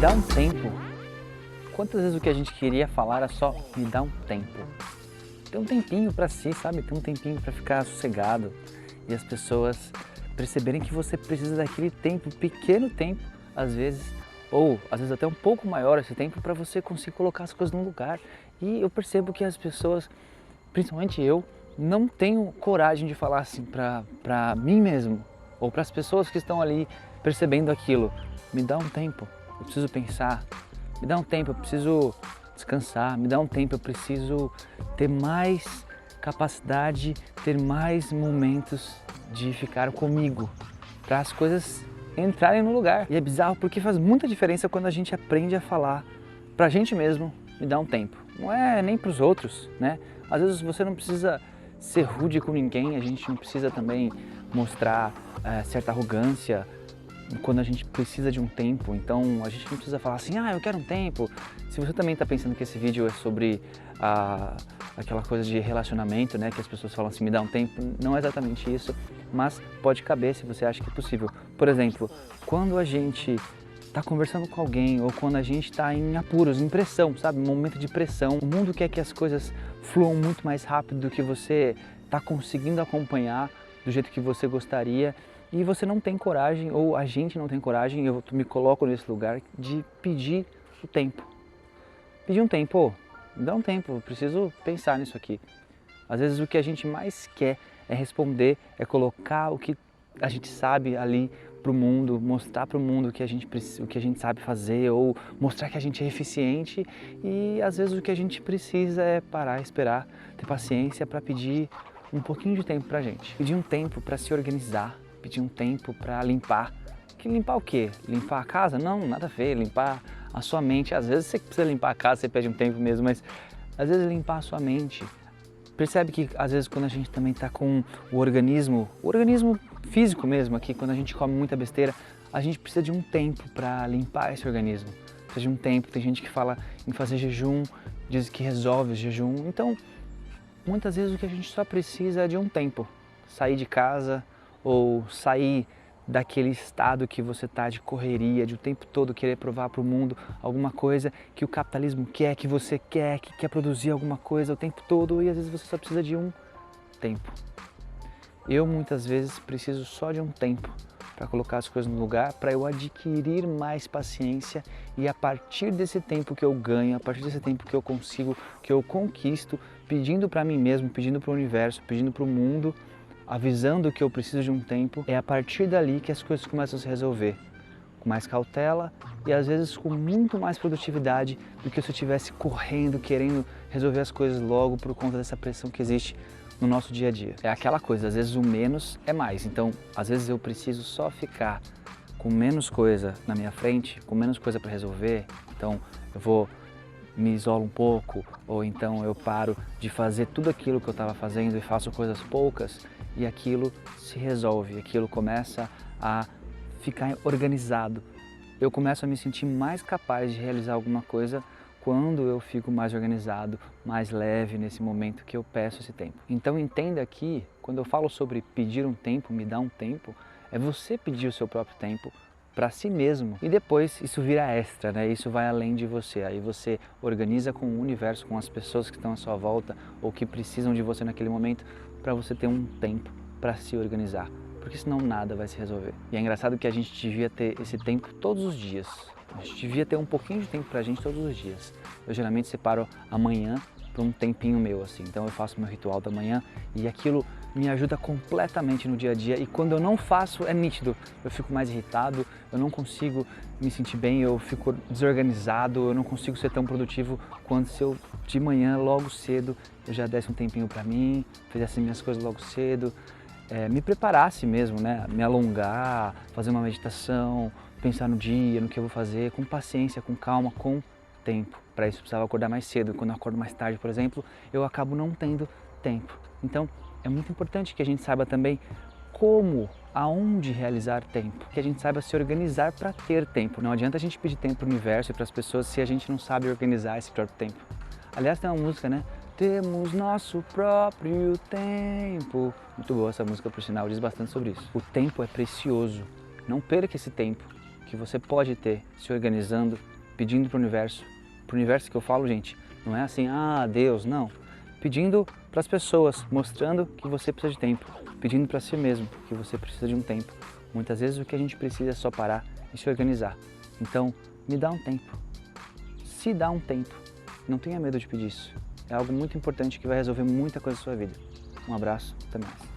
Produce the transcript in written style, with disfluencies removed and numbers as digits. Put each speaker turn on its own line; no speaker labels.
dá um tempo. Quantas vezes o que a gente queria falar era só me dá um tempo. Ter um tempinho pra si, sabe? Ter um tempinho pra ficar sossegado. E as pessoas perceberem que você precisa daquele tempo, pequeno tempo, às vezes, ou às vezes até um pouco maior esse tempo, para você conseguir colocar as coisas no lugar. E eu percebo que as pessoas, principalmente eu, não tenho coragem de falar assim pra mim mesmo, ou para as pessoas que estão ali percebendo aquilo. Me dá um tempo, eu preciso pensar. Me dá um tempo, eu preciso descansar. Me dá um tempo, eu preciso ter mais capacidade, ter mais momentos de ficar comigo, para as coisas entrarem no lugar. E é bizarro porque faz muita diferença quando a gente aprende a falar pra gente mesmo, me dá um tempo. Não é nem pros outros, né? Às vezes você não precisa ser rude com ninguém, a gente não precisa também mostrar certa arrogância quando a gente precisa de um tempo. Então a gente não precisa falar assim, eu quero um tempo. Se você também está pensando que esse vídeo é sobre aquela coisa de relacionamento, né, que as pessoas falam assim, me dá um tempo, não é exatamente isso, mas pode caber se você acha que é possível. Por exemplo, quando a gente está conversando com alguém ou quando a gente está em apuros, em pressão, sabe, um momento de pressão, o mundo quer que as coisas fluam muito mais rápido do que você está conseguindo acompanhar do jeito que você gostaria. E você não tem coragem, ou a gente não tem coragem, eu me coloco nesse lugar, de pedir o tempo. Pedir um tempo, me dá um tempo, eu preciso pensar nisso aqui. Às vezes o que a gente mais quer é responder, é colocar o que a gente sabe ali pro mundo, mostrar pro mundo o que a gente sabe fazer, ou mostrar que a gente é eficiente. E às vezes o que a gente precisa é parar, esperar, ter paciência para pedir um pouquinho de tempo pra gente. Pedir um tempo para se organizar. Pedir um tempo para limpar. Que limpar o quê? Limpar a casa? Não, nada a ver. Limpar a sua mente. Às vezes você precisa limpar a casa, você pede um tempo mesmo, mas às vezes limpar a sua mente. Percebe que às vezes quando a gente também está com o organismo físico mesmo aqui, quando a gente come muita besteira, a gente precisa de um tempo para limpar esse organismo. Precisa de um tempo. Tem gente que fala em fazer jejum, diz que resolve o jejum. Então, muitas vezes o que a gente só precisa é de um tempo. Sair de casa, ou sair daquele estado que você está de correria, de o tempo todo querer provar para o mundo alguma coisa que o capitalismo quer, que você quer, que quer produzir alguma coisa o tempo todo, e às vezes você só precisa de um tempo. Eu muitas vezes preciso só de um tempo para colocar as coisas no lugar, para eu adquirir mais paciência, e a partir desse tempo que eu ganho, a partir desse tempo que eu consigo, que eu conquisto, pedindo para mim mesmo, pedindo para o universo, pedindo para o mundo, avisando que eu preciso de um tempo, é a partir dali que as coisas começam a se resolver. Com mais cautela e às vezes com muito mais produtividade do que se eu estivesse correndo, querendo resolver as coisas logo por conta dessa pressão que existe no nosso dia a dia. É aquela coisa, às vezes o menos é mais. Então, às vezes eu preciso só ficar com menos coisa na minha frente, com menos coisa para resolver. Então, eu me isolo um pouco, ou então eu paro de fazer tudo aquilo que eu estava fazendo e faço coisas poucas, e aquilo se resolve, aquilo começa a ficar organizado. Eu começo a me sentir mais capaz de realizar alguma coisa quando eu fico mais organizado, mais leve nesse momento que eu peço esse tempo. Então entenda que, quando eu falo sobre pedir um tempo, me dar um tempo, é você pedir o seu próprio tempo para si mesmo, e depois isso vira extra, né? Isso vai além de você, aí você organiza com o universo, com as pessoas que estão à sua volta ou que precisam de você naquele momento, para você ter um tempo para se organizar, porque senão nada vai se resolver. E é engraçado que a gente devia ter esse tempo todos os dias, a gente devia ter um pouquinho de tempo pra gente todos os dias. Eu geralmente separo amanhã para um tempinho meu, assim, então eu faço meu ritual da manhã e aquilo me ajuda completamente no dia a dia, e quando eu não faço é nítido, eu fico mais irritado, eu não consigo me sentir bem, eu fico desorganizado, eu não consigo ser tão produtivo quanto se eu de manhã, logo cedo, eu já desse um tempinho para mim, fizesse minhas coisas logo cedo, me preparasse mesmo, né? Me alongar, fazer uma meditação, pensar no dia, no que eu vou fazer, com paciência, com calma, com tempo. Para isso eu precisava acordar mais cedo, quando eu acordo mais tarde, por exemplo, eu acabo não tendo tempo. Então, é muito importante que a gente saiba também como, aonde realizar tempo, que a gente saiba se organizar para ter tempo. Não adianta a gente pedir tempo para o universo e para as pessoas se a gente não sabe organizar esse próprio tempo. Aliás, tem uma música, né? Temos nosso próprio tempo. Muito boa essa música, por sinal, diz bastante sobre isso. O tempo é precioso. Não perca esse tempo que você pode ter se organizando, pedindo para o universo que eu falo, gente, não é assim, ah, Deus, não. Pedindo para as pessoas, mostrando que você precisa de tempo, pedindo para si mesmo que você precisa de um tempo. Muitas vezes o que a gente precisa é só parar e se organizar. Então, me dá um tempo. Se dá um tempo. Não tenha medo de pedir isso. É algo muito importante que vai resolver muita coisa na sua vida. Um abraço, até mais.